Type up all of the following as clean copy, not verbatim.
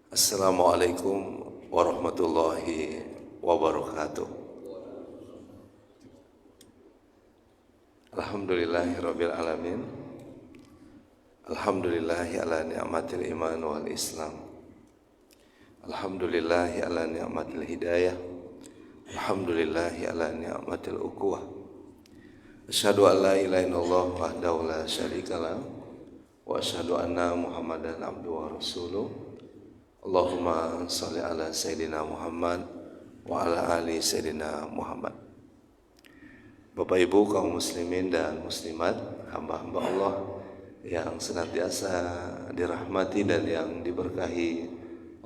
Assalamualaikum warahmatullahi wabarakatuh. Alhamdulillahirabbil alamin. Alhamdulillahi ala ni'matil iman wal islam. Alhamdulillahi ala ni'matil hidayah. Alhamdulillahi ala ni'matil ukhuwah. Asyhadu an la ilaha illallah wahdahu la syarikalah wa asyhadu anna Muhammadan abduhu wa rasuluh. Allahumma shalli ala Sayyidina Muhammad wa ala ali Sayyidina Muhammad. Bapak Ibu kaum muslimin dan muslimat, hamba-hamba Allah yang senantiasa dirahmati dan yang diberkahi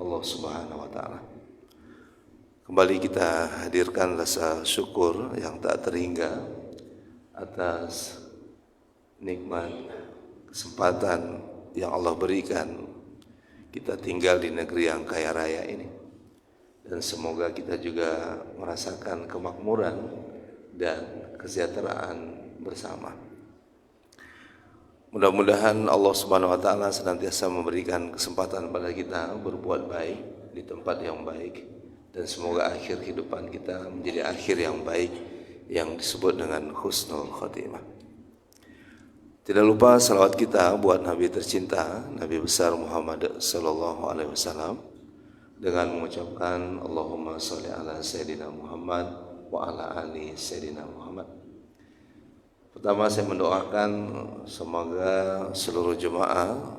Allah Subhanahu wa taala. Kembali kita hadirkan rasa syukur yang tak terhingga atas nikmat kesempatan yang Allah berikan kita tinggal di negeri yang kaya raya ini, dan semoga kita juga merasakan kemakmuran dan kesejahteraan bersama. Mudah-mudahan Allah Subhanahu wa taala senantiasa memberikan kesempatan pada kita berbuat baik di tempat yang baik, dan semoga akhir kehidupan kita menjadi akhir yang baik yang disebut dengan husnul khotimah. Tidak lupa salawat kita buat Nabi tercinta, Nabi besar Muhammad sallallahu alaihi wasallam, dengan mengucapkan Allahumma sholli ala Sayyidina Muhammad wa ala ali Sayyidina Muhammad. Pertama saya mendoakan semoga seluruh jemaah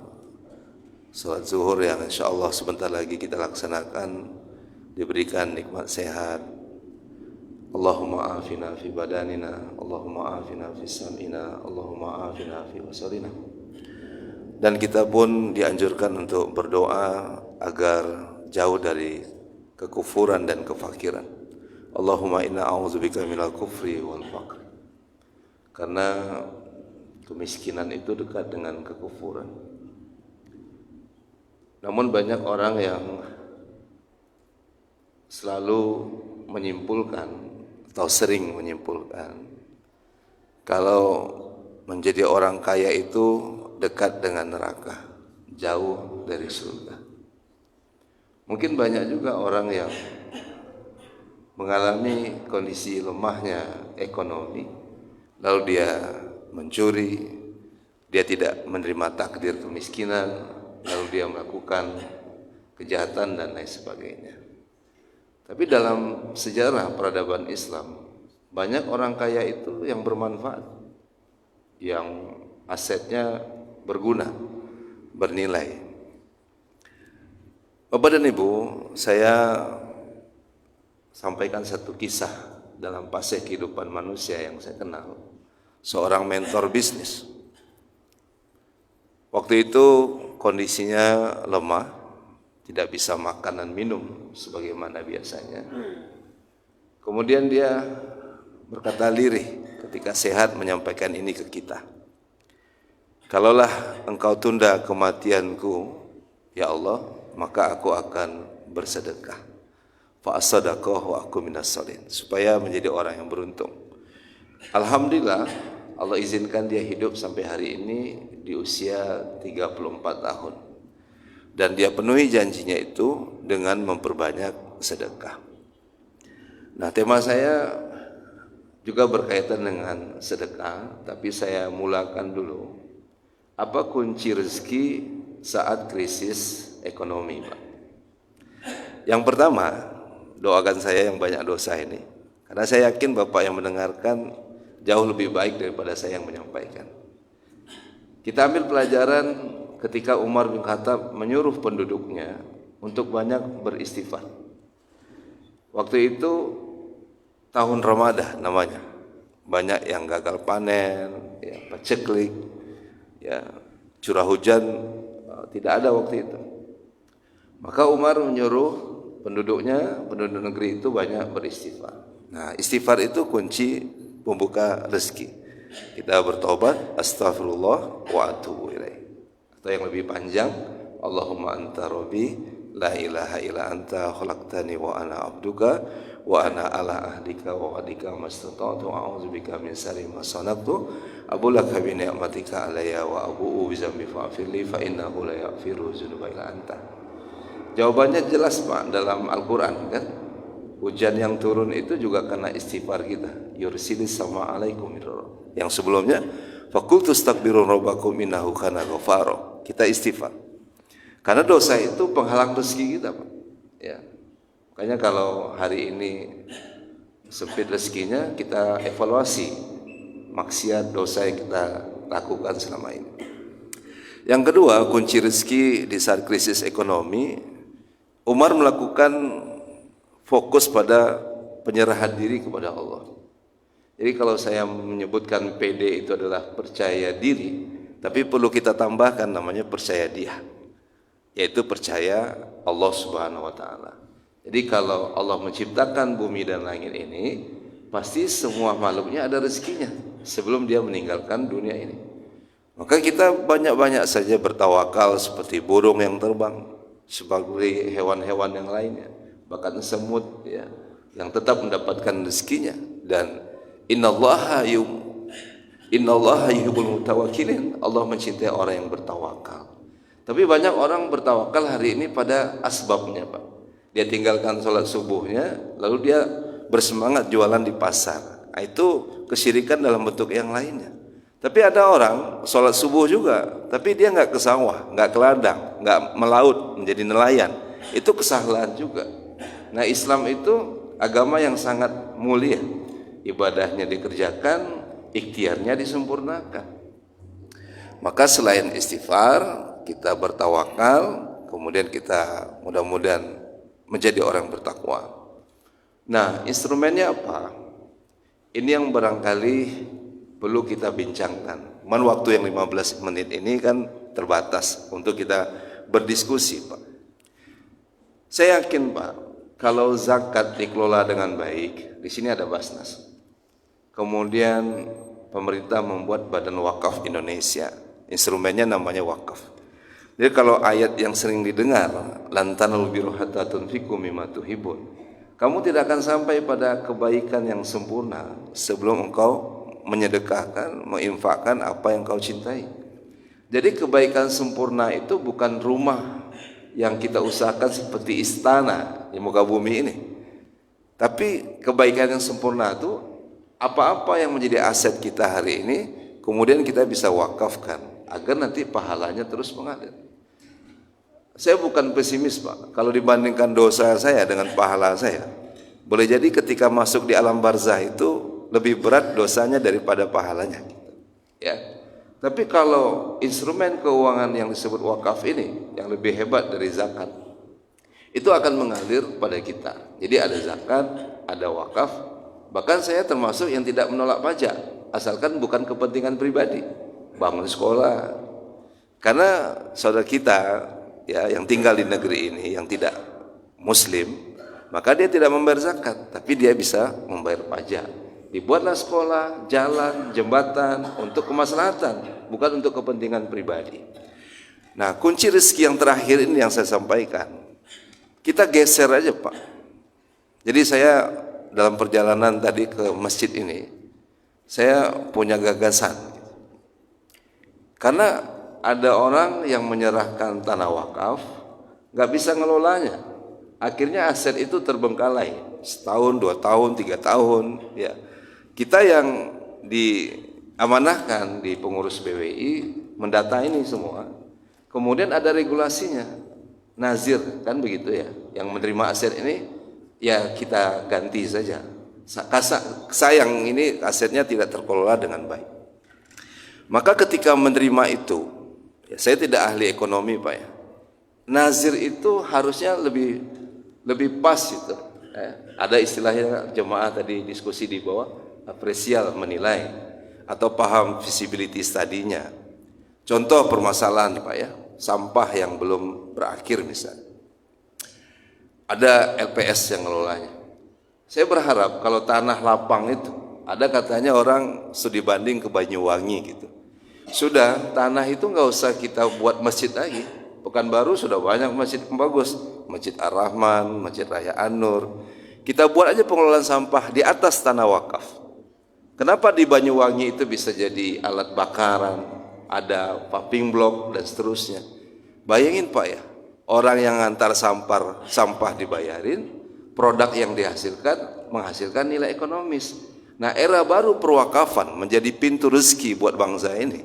salat zuhur yang insyaallah sebentar lagi kita laksanakan diberikan nikmat sehat. Allahumma afina fi badanina, Allahumma afina fi sam'ina, Allahumma afina fi wasalina. Dan kita pun dianjurkan untuk berdoa agar jauh dari kekufuran dan kefakiran. Allahumma inna a'udzubika minal kufri wal faqr. Karena kemiskinan itu dekat dengan kekufuran. Namun banyak orang yang selalu menyimpulkan atau sering menyimpulkan kalau menjadi orang kaya itu dekat dengan neraka, jauh dari surga. Mungkin banyak juga orang yang mengalami kondisi lemahnya ekonomi, lalu dia mencuri, dia tidak menerima takdir kemiskinan, lalu dia melakukan kejahatan dan lain sebagainya. Tapi dalam sejarah peradaban Islam, banyak orang kaya itu yang bermanfaat, yang asetnya berguna, bernilai. Bapak dan Ibu, saya sampaikan satu kisah dalam fase kehidupan manusia yang saya kenal. Seorang mentor bisnis. Waktu itu kondisinya lemah, tidak bisa makan dan minum sebagaimana biasanya. Kemudian dia berkata lirih ketika sehat menyampaikan ini ke kita. Kalaulah engkau tunda kematianku, ya Allah, maka aku akan bersedekah. Fa'asadaqah wa aku minas salihin, supaya menjadi orang yang beruntung. Alhamdulillah, Allah izinkan dia hidup sampai hari ini di usia 34 tahun. Dan dia penuhi janjinya itu dengan memperbanyak sedekah. Nah, tema saya juga berkaitan dengan sedekah, tapi saya mulakan dulu. Apa kunci rezeki saat krisis ekonomi, Pak? Yang pertama, doakan saya yang banyak dosa ini, karena saya yakin Bapak yang mendengarkan jauh lebih baik daripada saya yang menyampaikan. Kita ambil pelajaran ketika Umar bin Khattab menyuruh penduduknya untuk banyak beristighfar. Waktu itu tahun Ramadan namanya. Banyak yang gagal panen, ya, paceklik, ya, curah hujan tidak ada waktu itu. Maka Umar menyuruh penduduk negeri itu banyak beristighfar. Nah, istighfar itu kunci pembuka rezeki. Kita bertobat, astagfirullah wa atubu ilaih. Atau yang lebih panjang, Allahumma anta rabbi la ilaha illa anta khalaqtani wa ana abduka wa ana ala ahdika wa wa'dika mastata'tu a'udzubika min syarri ma sana'tu abulaka bi ni'matika alayya wa abu'u bi dzambi fa'firli fa innahu la yaghfiru dzunuba illa anta. Jawabannya jelas Pak dalam Al-Quran kan. Hujan yang turun itu juga karena istighfar kita. Yursilis sama alaikum. Yang sebelumnya fakultus takbirun rabbakum innahu kana ghafaro. Kita istighfar. Karena dosa itu penghalang rezeki kita Pak. Ya. Makanya kalau hari ini sempit rezekinya, kita evaluasi maksiat dosa yang kita lakukan selama ini. Yang kedua, kunci rezeki di saat krisis ekonomi, Umar melakukan fokus pada penyerahan diri kepada Allah. Jadi kalau saya menyebutkan PD itu adalah percaya diri, tapi perlu kita tambahkan namanya percaya dia, yaitu percaya Allah Subhanahu wa taala. Jadi kalau Allah menciptakan bumi dan langit ini, pasti semua makhluknya ada rezekinya sebelum dia meninggalkan dunia ini. Maka kita banyak-banyak saja bertawakal seperti burung yang terbang, sebagai hewan-hewan yang lainnya, bahkan semut ya, yang tetap mendapatkan rezekinya. Dan innallaha yuhibbul mutawakkilin. Allah mencintai orang yang bertawakal. Tapi banyak orang bertawakal hari ini pada asbabnya Pak. Dia tinggalkan sholat subuhnya, lalu dia bersemangat jualan di pasar. Nah, itu kesyirikan dalam bentuk yang lainnya. Tapi ada orang sholat subuh juga, tapi dia nggak ke sawah, nggak ke ladang, nggak melaut menjadi nelayan. Itu kesalahan juga. Nah, Islam itu agama yang sangat mulia. Ibadahnya dikerjakan, ikhtiarnya disempurnakan. Maka selain istighfar, kita bertawakal, kemudian kita mudah-mudahan menjadi orang bertakwa. Nah, instrumennya apa? Ini yang barangkali perlu kita bincangkan. Cuman waktu yang 15 menit ini kan terbatas untuk kita berdiskusi Pak. Saya yakin Pak, kalau zakat dikelola dengan baik, di sini ada Basnas. Kemudian pemerintah membuat Badan Wakaf Indonesia. Instrumennya namanya wakaf. Jadi kalau ayat yang sering didengar, lan tanalul birra hatta tunfiqu mimma tuhibbun, kamu tidak akan sampai pada kebaikan yang sempurna sebelum engkau menyedekahkan, menginfakkan apa yang kau cintai. Jadi kebaikan sempurna itu bukan rumah yang kita usahakan seperti istana di muka bumi ini. Tapi kebaikan yang sempurna itu apa-apa yang menjadi aset kita hari ini, kemudian kita bisa wakafkan agar nanti pahalanya terus mengalir. Saya bukan pesimis Pak. Kalau dibandingkan dosa saya dengan pahala saya, boleh jadi ketika masuk di alam barzah itu lebih berat dosanya daripada pahalanya. Ya. Tapi kalau instrumen keuangan yang disebut wakaf ini yang lebih hebat dari zakat, itu akan mengalir pada kita. Jadi ada zakat, ada wakaf. Bahkan saya termasuk yang tidak menolak pajak, asalkan bukan kepentingan pribadi. Bangun sekolah. Karena saudara kita ya yang tinggal di negeri ini yang tidak muslim, maka dia tidak membayar zakat, tapi dia bisa membayar pajak. Dibuatlah sekolah, jalan, jembatan untuk kemaslahatan, bukan untuk kepentingan pribadi. Nah, kunci rezeki yang terakhir ini yang saya sampaikan, kita geser aja Pak. Jadi saya dalam perjalanan tadi ke masjid ini, saya punya gagasan. Karena ada orang yang menyerahkan tanah wakaf, nggak bisa ngelolanya. Akhirnya aset itu terbengkalai, setahun, 2 tahun, 3 tahun. Ya, kita yang diamanahkan di pengurus BWI mendata ini semua. Kemudian ada regulasinya, nazir kan begitu ya. Yang menerima aset ini ya kita ganti saja. Sayang ini asetnya tidak terkelola dengan baik. Maka ketika menerima itu, ya, saya tidak ahli ekonomi Pak ya. Nazir itu harusnya lebih pas itu. Ada istilahnya jemaah tadi diskusi di bawah, apresial menilai atau paham visibility studinya. Contoh permasalahan Pak ya, sampah yang belum berakhir misalnya. Ada LPS yang ngelolanya. Saya berharap kalau tanah lapang itu, ada katanya orang studi banding ke Banyuwangi gitu. Sudah tanah itu nggak usah kita buat masjid lagi. Pekanbaru sudah banyak masjid yang bagus, Masjid Ar-Rahman, Masjid Raya An-Nur. Kita buat aja pengelolaan sampah di atas tanah wakaf. Kenapa di Banyuwangi itu bisa jadi alat bakaran, ada pumping block dan seterusnya. Bayangin Pak ya, orang yang ngantar sampah dibayarin, produk yang dihasilkan menghasilkan nilai ekonomis. Nah, era baru perwakafan menjadi pintu rezeki buat bangsa ini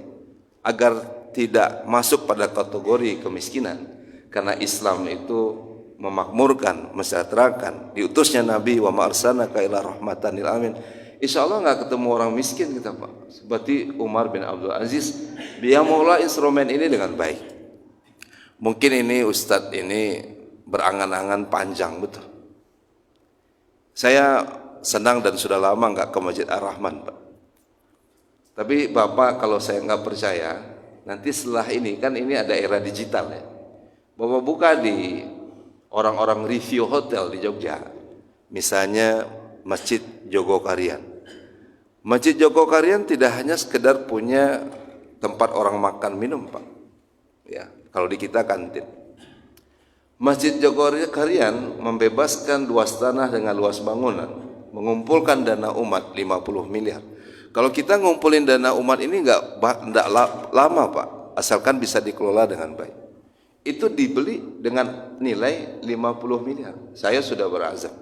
agar tidak masuk pada kategori kemiskinan, karena Islam itu memakmurkan, mensejahterakan. Diutusnya Nabi, wa ma arsalnaka illa rahmatan lil alamin. Insya Allah nggak ketemu orang miskin kita, Pak. Seperti Umar bin Abdul Aziz, dia mengelola instrumen ini dengan baik. Mungkin ini Ustadz ini berangan-angan panjang betul. Saya senang dan sudah lama nggak ke Masjid Ar-Rahman, Pak. Tapi Bapak kalau saya nggak percaya, nanti setelah ini kan ini ada era digital ya. Bapak buka di orang-orang review hotel di Jogja, misalnya Masjid Jogokarian. Masjid Jogokarian tidak hanya sekedar punya tempat orang makan minum, Pak. Ya, kalau di kita kantin. Masjid Jogokarian membebaskan luas tanah dengan luas bangunan, mengumpulkan dana umat 50 miliar. Kalau kita ngumpulin dana umat ini enggak lama, Pak, asalkan bisa dikelola dengan baik. Itu dibeli dengan nilai 50 miliar. Saya sudah berazam.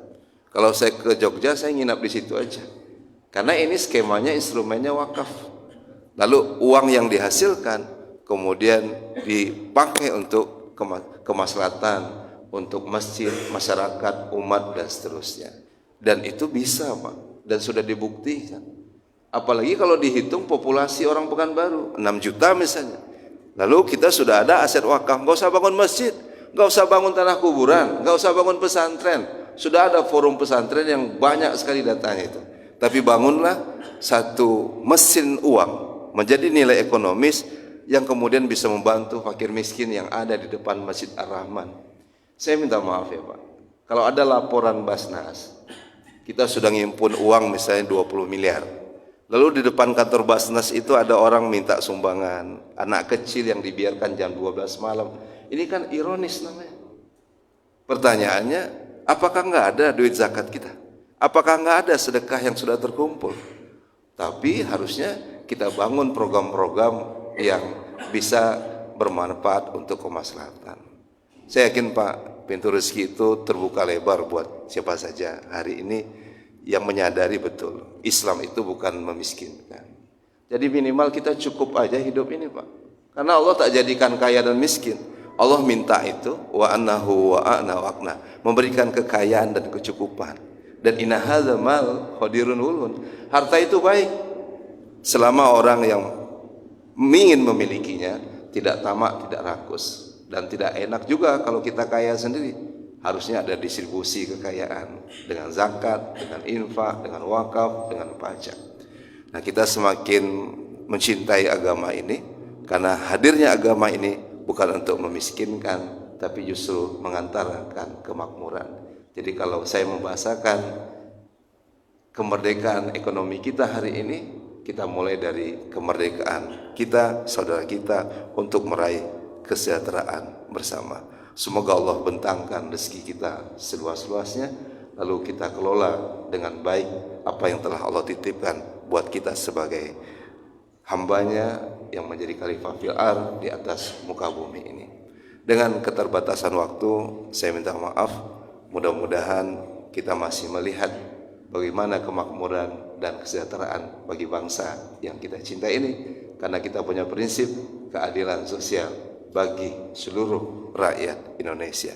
Kalau saya ke Jogja, saya nginap di situ aja. Karena ini skemanya, instrumennya wakaf. Lalu uang yang dihasilkan kemudian dipakai untuk kemaslahatan, untuk masjid, masyarakat, umat, dan seterusnya. Dan itu bisa, Pak. Dan sudah dibuktikan. Apalagi kalau dihitung populasi orang Pekanbaru, 6 juta misalnya. Lalu kita sudah ada aset wakaf. Nggak usah bangun masjid, nggak usah bangun tanah kuburan, nggak usah bangun pesantren. Sudah ada forum pesantren yang banyak sekali datanya itu. Tapi bangunlah satu mesin uang menjadi nilai ekonomis yang kemudian bisa membantu fakir miskin yang ada di depan Masjid Ar-Rahman. Saya minta maaf ya Pak, kalau ada laporan Basnas, kita sudah ngimpun uang misalnya 20 miliar. Lalu di depan kantor Basnas itu ada orang minta sumbangan, anak kecil yang dibiarkan jam 12 malam. Ini kan ironis namanya. Pertanyaannya, apakah nggak ada duit zakat kita? Apakah nggak ada sedekah yang sudah terkumpul? Tapi harusnya kita bangun program-program yang bisa bermanfaat untuk kemaslahatan. Saya yakin Pak, pintu rezeki itu terbuka lebar buat siapa saja hari ini yang menyadari betul Islam itu bukan memiskinkan. Jadi minimal kita cukup aja hidup ini Pak. Karena Allah tak jadikan kaya dan miskin. Allah minta itu wa annahu wa a'na wa aqna, memberikan kekayaan dan kecukupan. Dan inna hadza mal qadirun ulun. Harta itu baik selama orang yang ingin memilikinya tidak tamak, tidak rakus, dan tidak enak juga kalau kita kaya sendiri. Harusnya ada distribusi kekayaan dengan zakat, dengan infak, dengan wakaf, dengan pajak. Nah, kita semakin mencintai agama ini karena hadirnya agama ini bukan untuk memiskinkan, tapi justru mengantarkan kemakmuran. Jadi kalau saya membahasakan kemerdekaan ekonomi kita hari ini, kita mulai dari kemerdekaan kita, saudara kita, untuk meraih kesejahteraan bersama. Semoga Allah bentangkan rezeki kita seluas-luasnya, lalu kita kelola dengan baik apa yang telah Allah titipkan buat kita sebagai hambanya yang menjadi khalifah fil ardh di atas muka bumi ini. Dengan keterbatasan waktu, saya minta maaf. Mudah-mudahan kita masih melihat bagaimana kemakmuran dan kesejahteraan bagi bangsa yang kita cinta ini, karena kita punya prinsip keadilan sosial bagi seluruh rakyat Indonesia.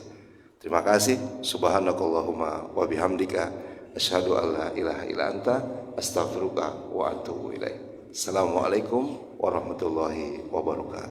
Terima kasih. Subhanakallahumma wa bihamdika asyhadu an la ilaha illa anta astaghfiruka wa atubu ilaik. Assalamualaikum warahmatullahi wabarakatuh.